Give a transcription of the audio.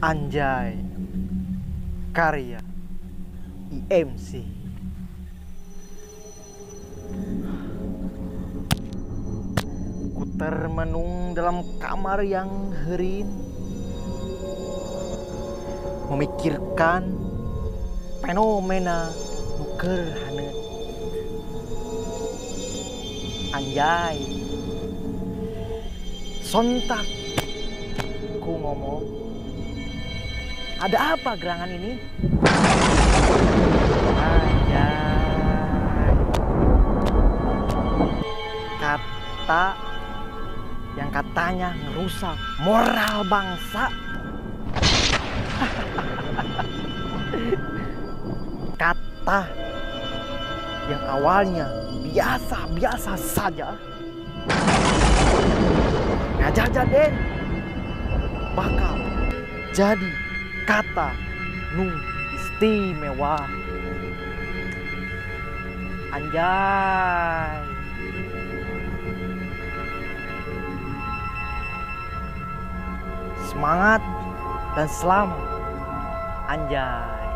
Anjay, karya IMC. Ku termenung dalam kamar yang herin, memikirkan fenomena nuker hanet. Anjay, sontak ku ngomong, ada apa gerangan ini? Anjay, kata yang katanya ngerusak moral bangsa. Kata yang awalnya biasa-biasa saja, ngajajaden bakal jadi kata nu istimewa. Anjay, semangat dan selamat. Anjay.